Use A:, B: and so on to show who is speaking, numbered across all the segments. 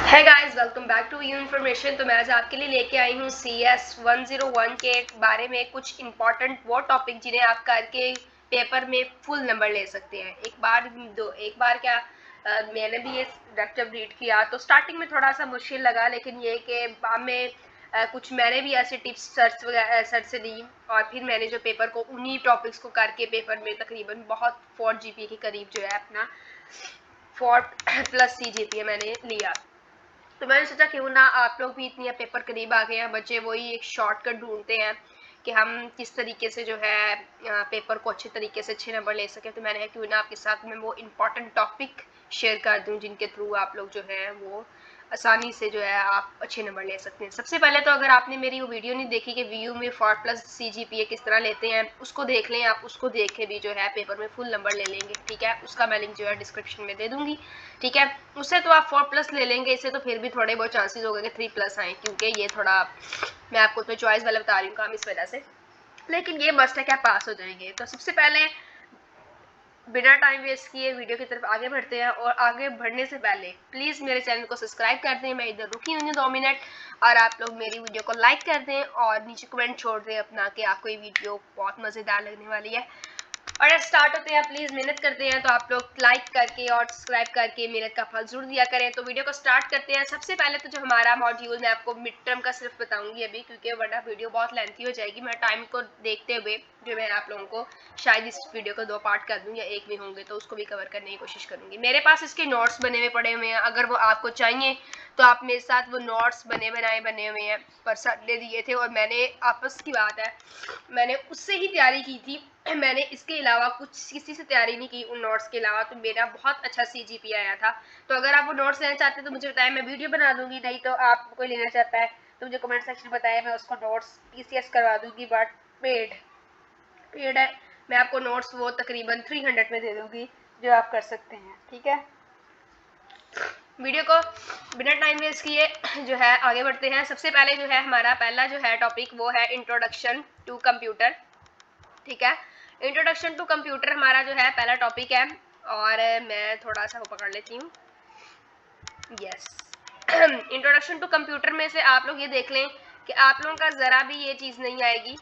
A: है guys, welcome back to you information. तो मैं आज आपके लिए लेके आई हूँ CS 101 के बारे में कुछ इंपॉर्टेंट वो टॉपिक जिन्हें आप करके पेपर में फुल नंबर ले सकते हैं। एक बार क्या मैंने भी ये जब रीड किया तो स्टार्टिंग में थोड़ा सा मुश्किल लगा, लेकिन ये कि बाद में कुछ मैंने भी ऐसे टिप्स सर्च से ली और फिर मैंने जो पेपर को उन्हीं टॉपिक्स को करके पेपर में तकरीबन बहुत 4 GPA के करीब जो है अपना 4+ CGPA मैंने लिया। तो मैंने सोचा क्यों ना आप लोग भी इतनी पेपर करीब आ गए हैं, बच्चे वही एक शॉर्टकट ढूंढते हैं कि हम किस तरीके से जो है पेपर को अच्छे तरीके से अच्छे नंबर ले सकें। तो मैंने क्यों ना आपके साथ में वो इम्पॉर्टेंट टॉपिक शेयर कर दूं जिनके थ्रू आप लोग जो है वो आसानी से जो है आप अच्छे नंबर ले सकते हैं। सबसे पहले तो अगर आपने मेरी वो वीडियो नहीं देखी कि VU में 4+ CGPA किस तरह लेते हैं, उसको देख लें। आप उसको देख के भी जो है पेपर में फुल नंबर ले लेंगे, ठीक है। उसका मैं लिंक जो है डिस्क्रिप्शन में दे दूंगी, ठीक है। उससे तो आप 4+ ले लेंगे, इससे तो फिर भी थोड़े बहुत चांसेस हो गए कि 3+ आए, क्योंकि ये थोड़ा मैं आपको तो चॉइस वाला बता रही हूँ काम इस वजह से, लेकिन ये मस्ट है कि आप पास हो जाएंगे। तो सबसे पहले बिना टाइम वेस्ट किए वीडियो की तरफ आगे बढ़ते हैं, और आगे बढ़ने से पहले प्लीज़ मेरे चैनल को सब्सक्राइब कर दें। मैं इधर रुकी हुई हूँ 2 मिनट, और आप लोग मेरी वीडियो को लाइक कर दें और नीचे कमेंट छोड़ दें अपना कि आपको ये वीडियो बहुत मज़ेदार लगने वाली है। और स्टार्ट होते हैं, प्लीज़ मेहनत करते हैं तो आप लोग लाइक करके और सब्सक्राइब करके मेहनत का फल जरूर दिया करें। तो वीडियो को स्टार्ट करते हैं। सबसे पहले तो जो हमारा मॉड्यूल, मैं आपको मिड टर्म का सिर्फ बताऊंगी अभी, क्योंकि वरना वीडियो बहुत लेंथी हो जाएगी। मैं टाइम को देखते हुए जो मैं आप लोगों को शायद इस वीडियो को 2 पार्ट कर दूँ या एक भी होंगे, तो उसको भी कवर करने की कोशिश करूंगी। मेरे पास इसके नोट्स बने हुए पड़े हुए हैं, अगर वो आपको चाहिए तो आप मेरे साथ वो नोट्स बने हुए हैं पर सर ने दिए थे, और मैंने आपस की बात है मैंने उससे ही तैयारी की थी। मैंने इसके अलावा कुछ किसी से तैयारी नहीं की उन नोट्स के अलावा, तो मेरा बहुत अच्छा CGPA आया था। तो अगर आप वो नोट्स लेना चाहते हैं तो मुझे बताएं, मैं वीडियो बना दूंगी। नहीं तो आप कोई लेना चाहता है तो मुझे कमेंट सेक्शन में बताएं, मैं उसको नोट्स PCS करवा दूंगी, बट पेड पेड है। मैं आपको नोट्स वो तकरीबन 300 में दे दूंगी, जो आप कर सकते हैं, ठीक है। वीडियो को बिना टाइम वेस्ट किए जो है आगे बढ़ते हैं। सबसे पहले जो है हमारा पहला जो है टॉपिक वो है इंट्रोडक्शन टू कंप्यूटर, ठीक है। इंट्रोडक्शन टू कंप्यूटर हमारा जो है पहला टॉपिक है, और मैं थोड़ा सा वो पकड़ लेती हूँ, यस। इंट्रोडक्शन टू कंप्यूटर में से आप लोग ये देख लें कि आप लोगों का ज़रा भी ये चीज़ नहीं आएगी,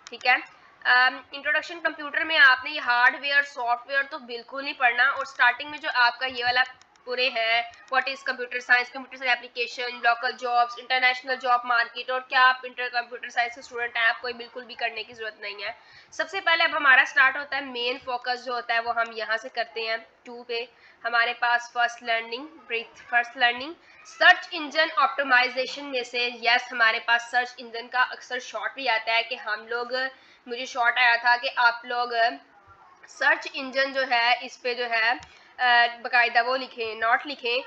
A: ठीक है। इंट्रोडक्शन कंप्यूटर में आपने ये हार्डवेयर सॉफ्टवेयर तो बिल्कुल नहीं पढ़ना, और स्टार्टिंग में जो आपका ये वाला पूरे हैं what is computer science application, local jobs, international job market, और क्या आप कंप्यूटर साइंस के स्टूडेंट हैं, आपको बिल्कुल भी करने की जरूरत नहीं है। सबसे पहले अब हमारा स्टार्ट होता है मेन फोकस जो होता है वो हम यहाँ से करते हैं 2 पे। हमारे पास first learning search engine optimization में से, यस, हमारे पास सर्च इंजन का अक्सर शॉर्ट भी आता है कि हम लोग, मुझे शॉर्ट आया था कि आप लोग सर्च इंजन जो है इस पे जो है बाकायदा वो लिखें, नॉट लिखें।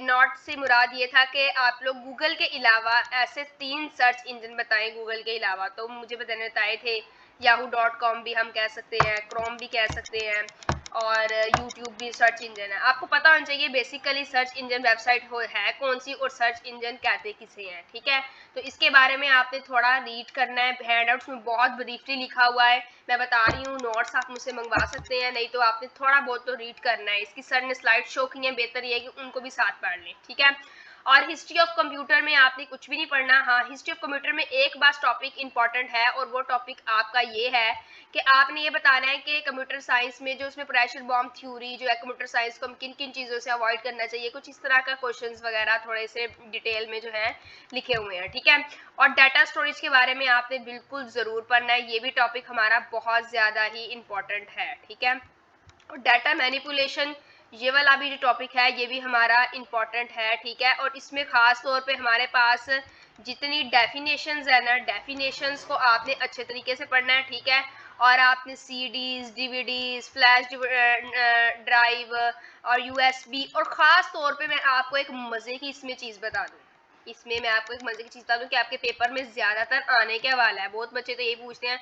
A: नॉट से मुराद ये था कि आप लोग गूगल के अलावा ऐसे 3 सर्च इंजन बताएं गूगल के अलावा। तो मुझे बताए थे yahoo.com भी हम कह सकते हैं, क्रोम भी कह सकते हैं, और यूट्यूब भी सर्च इंजन है। आपको पता होना चाहिए बेसिकली सर्च इंजन वेबसाइट है कौन सी और सर्च इंजन कहते किसे हैं, ठीक है। तो इसके बारे में आपने थोड़ा रीड करना है, हैंडआउट्स में बहुत ब्रीफली लिखा हुआ है, मैं बता रही हूँ। नोट्स आप मुझसे मंगवा सकते हैं, नहीं तो आपने थोड़ा बहुत तो रीड करना है। इसकी सर ने स्लाइड शो की है, बेहतर ये है कि उनको भी साथ पढ़ लें, ठीक है। और हिस्ट्री ऑफ कंप्यूटर में आपने कुछ भी नहीं पढ़ना। हाँ, हिस्ट्री ऑफ कंप्यूटर में एक बात टॉपिक इंपॉर्टेंट है, और वो टॉपिक आपका ये है कि आपने ये बताना है कि कंप्यूटर साइंस में जो उसमें प्रेशर बॉम्ब थ्योरी जो है, कंप्यूटर साइंस को हम किन किन चीज़ों से अवॉइड करना चाहिए, कुछ इस तरह का क्वेश्चंस वगैरह थोड़े से डिटेल में जो है लिखे हुए हैं, ठीक है। और डाटा स्टोरेज के बारे में आपने बिल्कुल ज़रूर पढ़ना है, ये भी टॉपिक हमारा बहुत ज़्यादा ही इंपॉर्टेंट है, ठीक है। और डाटा मैनिपुलेशन, ये वाला भी जो टॉपिक है ये भी हमारा इम्पॉर्टेंट है, ठीक है। और इसमें ख़ास तौर पे हमारे पास जितनी डेफिनेशंस है ना, डेफिनेशंस को आपने अच्छे तरीके से पढ़ना है, ठीक है। और आपने CDs, DVDs, फ्लैश ड्राइव और USB, और ख़ास तौर पे मैं आपको एक मज़े की इसमें चीज़ बता दूँ, इसमें मैं आपको एक मजे की चीज़ बता दूं कि आपके पेपर में ज़्यादातर आने का वाला है। बहुत बच्चे तो यही पूछते हैं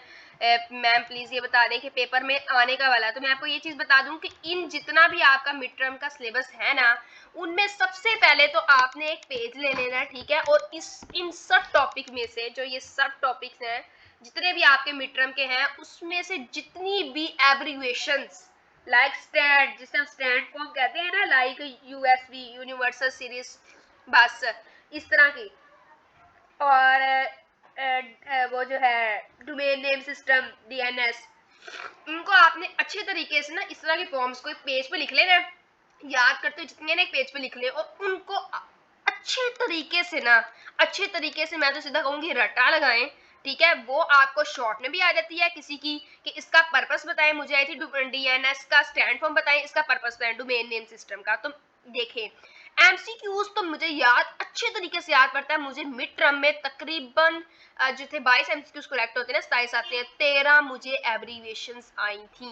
A: मैम प्लीज़ ये बता दें कि पेपर में आने का वाला है। तो मैं आपको ये चीज़ बता दूं कि इन जितना भी आपका मिड टर्म का सिलेबस है ना, उनमें सबसे पहले तो आपने एक पेज ले लेना है, ठीक है। और इन सब टॉपिक में से जो ये सब टॉपिक्स हैं जितने भी आपके मिड टर्म के हैं, उसमें से जितनी भी एब्रीविएशंस लाइक स्टैंड, जिसे हम स्टैंड फॉर्म कहते हैं ना, लाइक यूएसबी यूनिवर्सल सीरीज, बस इस तरह की। और वो जो है डोमेन नेम सिस्टम डीएनएस, इनको आपने अच्छे तरीके से ना इस तरह के फॉर्म्स को एक पेज पे लिख लेना है, याद करते हुए जितने ना एक पेज पे लिख ले, और उनको अच्छे तरीके से ना, अच्छे तरीके से मैं तो सीधा कहूँगी रट्टा लगाएं, ठीक है। वो आपको शॉर्ट में भी आ जाती है किसी की कि इसका पर्पस बताएं, मुझे आई थी डीएनएस का स्टैंड फॉर्म बताएं, इसका पर्पस बताएं डोमेन नेम सिस्टम का। तो देखें एमसीक्यूज तो मुझे याद अच्छे तरीके से याद पड़ता है, मुझे मिड टर्म में तकरीबन जो थे 22 एमसीक्यूज कलेक्ट होते हैं ना, 27 आते हैं, 13 मुझे एब्रीविएशंस आई थी।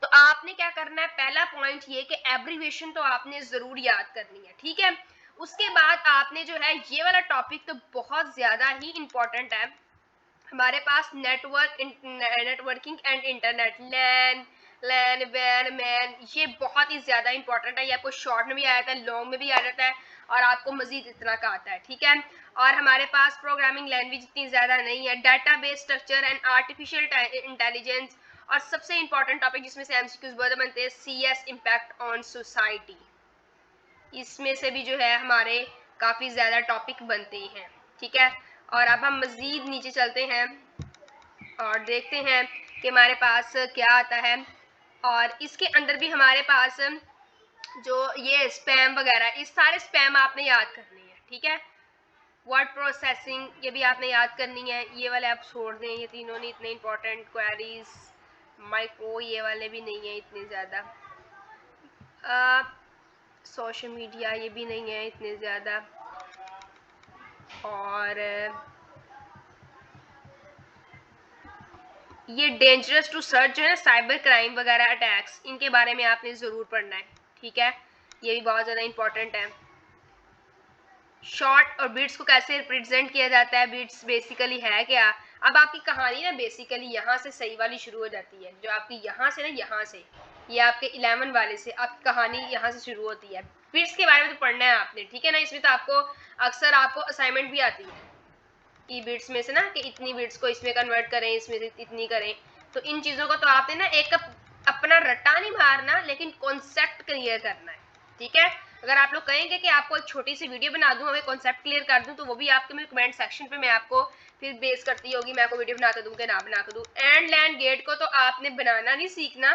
A: तो आपने क्या करना है, पहला पॉइंट ये कि एब्रीविएशन तो आपने जरूर याद करनी है, ठीक है। उसके बाद आपने जो है ये वाला टॉपिक तो बहुत ज्यादा ही इंपॉर्टेंट है हमारे पास, networking and internet, LAN LAN वैन मैन, ये बहुत ही ज्यादा इंपॉर्टेंट है। ये आपको शॉर्ट में भी आ जाता है, लॉन्ग में भी आ जाता है, और आपको मजीद इतना का आता है, ठीक है। और हमारे पास प्रोग्रामिंग लैंग्वेज इतनी ज्यादा नहीं है, database structure and artificial intelligence, और सबसे इंपॉर्टेंट टॉपिक जिसमें से एमसीक्यूज बहुत बनते हैं, सीएस इम्पैक्ट ऑन सोसाइटी, इसमें से भी जो है हमारे काफी ज्यादा टॉपिक बनते हैं, ठीक है। और अब हम मजीद नीचे चलते हैं और देखते हैं कि हमारे पास क्या आता है, और इसके अंदर भी हमारे पास जो ये स्पैम वगैरह, इस सारे स्पैम आपने याद करनी है, ठीक है। वर्ड प्रोसेसिंग ये भी आपने याद करनी है, ये वाले आप छोड़ दें, ये तीनों नहीं इतने इंपॉर्टेंट, क्वेरीज माइक्रो ये वाले भी नहीं है इतने ज़्यादा, सोशल मीडिया ये भी नहीं है इतने ज़्यादा, और ये डेंजरस टू सर्च जो है ना, साइबर क्राइम वगैरह अटैक्स, इनके बारे में आपने ज़रूर पढ़ना है, ठीक है। ये भी बहुत ज़्यादा इंपॉर्टेंट है। शॉर्ट और बिट्स को कैसे रिप्रेजेंट किया जाता है, बिट्स बेसिकली है क्या। अब आपकी कहानी ना बेसिकली यहाँ से सही वाली शुरू हो जाती है, जो आपकी यहाँ से ना, यहाँ से ये आपके 11 वाले से आपकी कहानी यहाँ से शुरू होती है। बिट्स के बारे में तो पढ़ना है आपने, ठीक है ना। इसमें तो आपको अक्सर आपको असाइनमेंट भी आती है कि बिट्स में से ना, कि इतनी बिट्स को इसमें कन्वर्ट करें, इसमें से इतनी करें। तो इन चीज़ों को तो आपने ना एक अपना रट्टा नहीं मारना, लेकिन कॉन्सेप्ट क्लियर करना है, ठीक है। अगर आप लोग कहेंगे कि आपको एक छोटी सी वीडियो बना दूं, हमें कॉन्सेप्ट क्लियर कर दूं, तो वो भी आपके मैं कमेंट सेक्शन पे मैं आपको फिर बेस करती होगी, मैं आपको वीडियो बना कर दूं कि ना बना कर दूं। एंड लैंड गेट को तो आपने बनाना नहीं सीखना,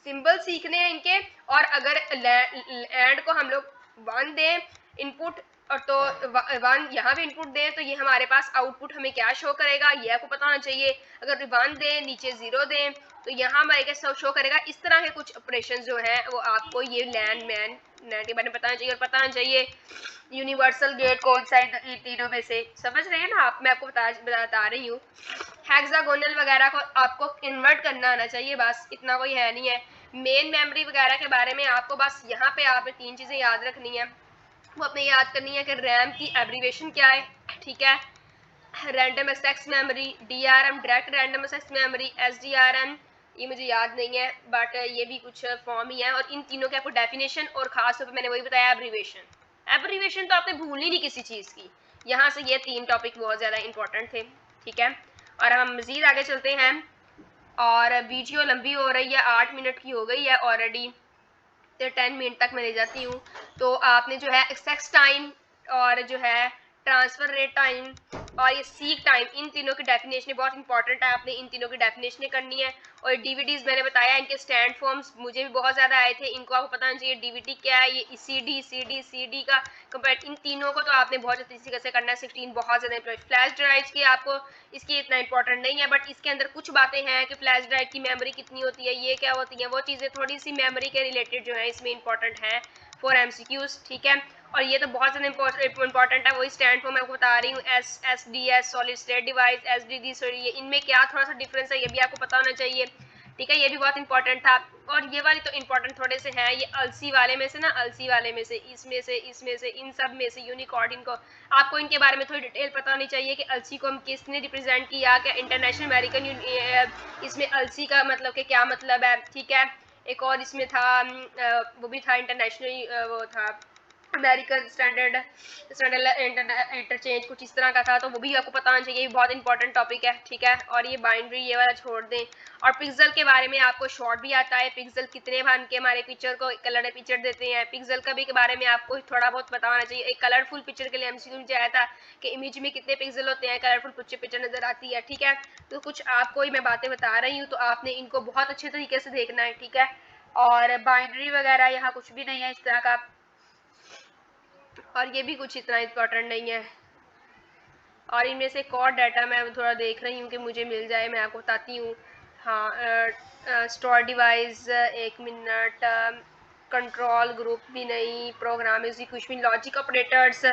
A: सिंबल सीखने हैं इनके। और अगर एंड को हम लोग 1 दें इनपुट, और तो 1 यहाँ भी इनपुट दें, तो ये हमारे पास आउटपुट हमें क्या शो करेगा, ये आपको पता होना चाहिए। अगर 1 दें नीचे 0 दें, तो यहाँ हमारे क्या शो करेगा। इस तरह के कुछ ऑपरेशन जो है वो आपको ये लैंड मैन लैंड के बारे में पता होना चाहिए, और पता होना चाहिए यूनिवर्सल गेट कौन सा इन तीनों में से, समझ रहे हैं ना आप, मैं आपको बता रही हूँ। हेक्सागोनल वगैरह को आपको कन्वर्ट करना आना चाहिए, बस इतना कोई है नहीं है। मेन मेमोरी वगैरह के बारे में आपको बस यहाँ पे आपने 3 चीज़ें याद रखनी है। वो अपने याद करनी है कि रैम की एब्रीवेशन क्या है, ठीक है। Random access memory, DRAM direct random access memory, SDRAM ये मुझे याद नहीं है, बट ये भी कुछ फॉर्म ही है। और इन तीनों के आपको डेफिनेशन, और खास तौर पर मैंने वही बताया एब्रीवेशन। एब्रीवेशन तो आपने भूलनी नहीं किसी चीज़ की। यहाँ से ये 3 टॉपिक बहुत ज़्यादा इंपॉर्टेंट थे, ठीक है। और हम मज़ीद आगे चलते हैं, और वीडियो लंबी हो रही है, 8 मिनट की हो गई है ऑलरेडी, तो 10 मिनट तक मैं ले जाती हूँ। तो आपने जो है एक्सेस टाइम, और जो है ट्रांसफर रेट टाइम, और ये सीक टाइम, इन तीनों की डेफिनेशन बहुत इंपॉर्टेंट है, आपने इन तीनों की डेफिनेशन करनी है। और डीवीडीज मैंने बताया, इनके स्टैंड फॉर्म्स मुझे भी बहुत ज़्यादा आए थे, इनको आपको पता होना चाहिए डीवीडी क्या है, ये सी डी का कंपेयर, इन तीनों को तो आपने बहुत अच्छी तरीके से करना है। 16 बहुत ज़्यादा फ्लैश ड्राइव की आपको इसकी इतना इंपॉर्टेंट नहीं है, बट इसके अंदर कुछ बातें हैं कि फ्लैश ड्राइव की मेमोरी कितनी होती है, ये क्या होती है, वो चीज़ें थोड़ी सी मेमोरी के रिलेटेड जो है इसमें इंपॉर्टेंट है फॉर एमसीक्यूज, ठीक है। और ये तो बहुत ज़्यादा इंपॉर्टेंट है, वही स्टैंड फॉर मैं आपको बता रही हूँ, S solid state device, SDD, sorry इनमें क्या थोड़ा सा डिफरेंस है, ये भी आपको पता होना चाहिए, ठीक है। ये भी बहुत इंपॉर्टेंट था। और ये वाली तो इंपॉर्टेंट थोड़े से हैं, ये अलसी वाले में से ना, अलसी वाले में से, इसमें से इन सब में से यूनिकॉर्ड, इनको आपको इनके बारे में थोड़ी डिटेल पता होनी चाहिए कि अलसी को हम किसने रिप्रेजेंट किया, क्या इंटरनेशनल अमेरिकन, इसमें अलसी का मतलब कि क्या मतलब है, ठीक है। एक और इसमें था वो भी था इंटरनेशनल, वो था अमेरिकन स्टैंडर्ड स्टैंडर्ड इंटरचेंज कुछ इस तरह का था, तो वो भी आपको पता होना चाहिए, बहुत इंपॉर्टेंट टॉपिक है, ठीक है। और ये बाइनरी ये वाला छोड़ दें। और पिक्सल के बारे में आपको शॉर्ट भी आता है, पिक्सल कितने बन के हमारे पिक्चर को कलर पिक्चर देते हैं, पिक्सल का भी के बारे में आपको थोड़ा बहुत पता होना चाहिए। एक कलरफुल पिक्चर के लिए एमसीक्यू मुझे आया था कि इमेज में कितने पिक्सल होते हैं, कलरफुल पिक्चर नजर आती है, ठीक है। तो कुछ आपको ही मैं बातें बता रही हूँ, तो आपने इनको बहुत अच्छे तरीके से देखना है, ठीक है। और बाइनरी वगैरह यहाँ कुछ भी नहीं है इस तरह का, और ये भी कुछ इतना इम्पोर्टेंट नहीं है। और इनमें से एक और डाटा मैं थोड़ा देख रही हूँ कि मुझे मिल जाए, मैं आपको बताती हूँ। हाँ, स्टोर डिवाइस, एक मिनट, कंट्रोल ग्रुप भी नहीं, प्रोग्राम एग्जीक्यूशन, लॉजिक ऑपरेटर्स,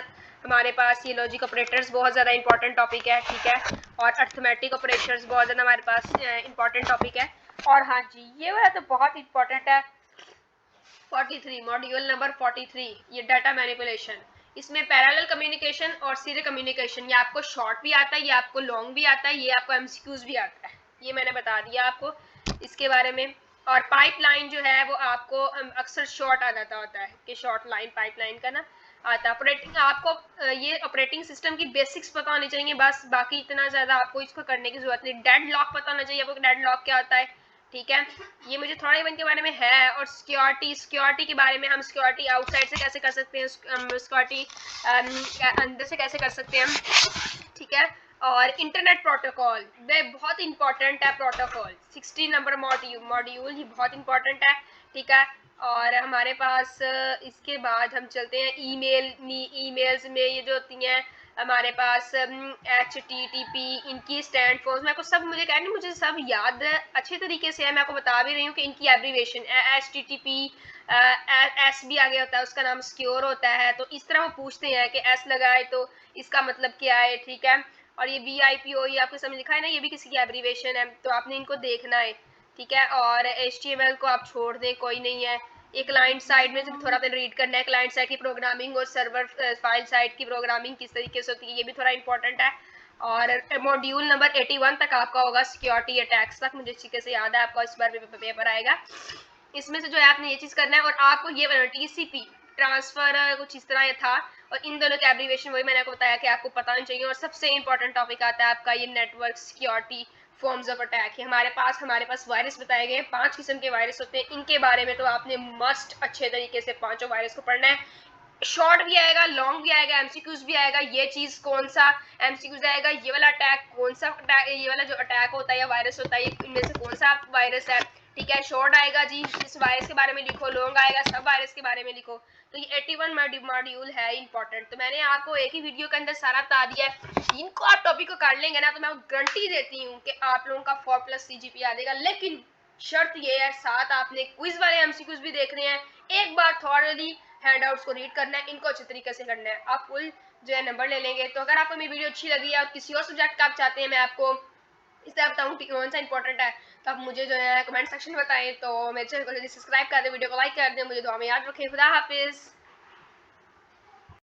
A: हमारे पास ये लॉजिक ऑपरेटर्स बहुत ज़्यादा इंपॉर्टेंट टॉपिक है, ठीक है। और अर्थमेटिक ऑपरेटर्स बहुत ज़्यादा हमारे पास इंपॉर्टेंट टॉपिक है। और हाँ जी, ये वाला तो बहुत इंपॉर्टेंट है, 43 मॉड्यूल नंबर 43, ये डाटा मैनिपुलेशन। इसमें पैरेलल कम्युनिकेशन और सीरियल कम्युनिकेशन, ये आपको शॉर्ट भी आता है, ये आपको लॉन्ग भी आता है, ये आपको एमसीक्यूज भी आता है, ये मैंने बता दिया आपको इसके बारे में। और पाइपलाइन जो है वो आपको अक्सर शॉर्ट आ जाता होता है कि शॉर्ट लाइन पाइपलाइन का ना आता। ऑपरेटिंग आपको ये ऑपरेटिंग सिस्टम की बेसिक्स पता होनी चाहिए बस, बाकी इतना ज़्यादा आपको इसको करने की जरूरत नहीं। डेड लॉक पता होना चाहिए आपको, डेड लॉक क्या होता है, ठीक है। ये मुझे थोड़ा इवन के बारे में है। और सिक्योरिटी के बारे में, हम सिक्योरिटी आउटसाइड से कैसे कर सकते हैं, सिक्योरिटी अंदर से कैसे कर सकते हैं हम, ठीक है। और इंटरनेट प्रोटोकॉल वे बहुत इंपॉर्टेंट है, प्रोटोकॉल 60 नंबर मॉड्यूल ये बहुत इंपॉर्टेंट है, ठीक है। और हमारे पास इसके बाद हम चलते हैं ईमेल्स में ये जो होती हैं हमारे पास HTTP, इनकी स्टैंड फॉर्म्स, मेरे को सब मुझे कह नहीं, मुझे सब याद अच्छे तरीके से है, मैं आपको बता भी रही हूँ कि इनकी एब्रीवेशन HTTP, एस भी आगे होता है, उसका नाम सिक्योर होता है, तो इस तरह वो पूछते हैं कि एस लगाए तो इसका मतलब क्या है, ठीक है। और ये VIPO ये आपको समझ लिखा है ना, ये भी किसी की एब्रीवेशन है, तो आपने इनको देखना है, ठीक है। और HTML को आप छोड़ दें, कोई नहीं है। ये क्लाइंट साइड में थोड़ा सा रीड करना है, क्लाइंट साइड की प्रोग्रामिंग और सर्वर फाइल साइड की प्रोग्रामिंग किस तरीके से होती है, ये भी थोड़ा इंपॉर्टेंट है। और मॉड्यूल नंबर 81 तक आपका होगा सिक्योरिटी अटैक्स तक, मुझे अच्छे से याद है, आपका इस बार पेपर आएगा। इसमें से जो है आपने ये चीज़ करना है, और आपको ये TCP ट्रांसफर कुछ इस तरह था, और इन दोनों के एब्रीवेशन वही मैंने आपको बताया कि आपको पता नहीं चाहिए। और सबसे इंपॉर्टेंट टॉपिक आता है आपका ये network security forms of attack है। हमारे पास वायरस बताए गए हैं, 5 किस्म के वायरस होते हैं, इनके बारे में तो आपने मस्ट अच्छे तरीके से पांचों वायरस को पढ़ना है। शॉर्ट भी आएगा, लॉन्ग भी आएगा, एमसीक्यूज भी आएगा, ये चीज कौन सा एमसीक्यूज आएगा, ये वाला अटैक कौन सा ये वाला जो अटैक होता है या वायरस होता है, इनमें से कौन सा वायरस है, ठीक है। शॉर्ट आएगा जी इस वायरस के बारे में लिखो, लॉन्ग आएगा सब वायरस के बारे में लिखो। तो ये 81 मॉड्यूल है इंपॉर्टेंट, तो मैंने आपको एक ही वीडियो के अंदर सारा बता दिया है। इनको आप टॉपिक को कर लेंगे ना, तो मैं गारंटी देती हूँ कि आप लोगों का 4+ CGPA आ जाएगा। लेकिन शर्त ये है, साथ आपने क्विज वाले एमसीक्यूज भी देखने हैं, एक बार थॉरली हैंडआउट्स को रीड करना है, इनको अच्छे तरीके से करना है, आप फुल जो है नंबर ले लेंगे। तो अगर आपको मेरी वीडियो अच्छी लगी है और किसी और सब्जेक्ट का आप चाहते हैं मैं आपको इससे बताऊँ कौन सा इंपॉर्टेंट है, तो आप मुझे जो है कमेंट सेक्शन में बताएं। तो मेरे चैनल को जल्दी सब्सक्राइब कर दें, वीडियो को लाइक कर दें, मुझे दुआ में याद रखें। खुदा हाफिज़।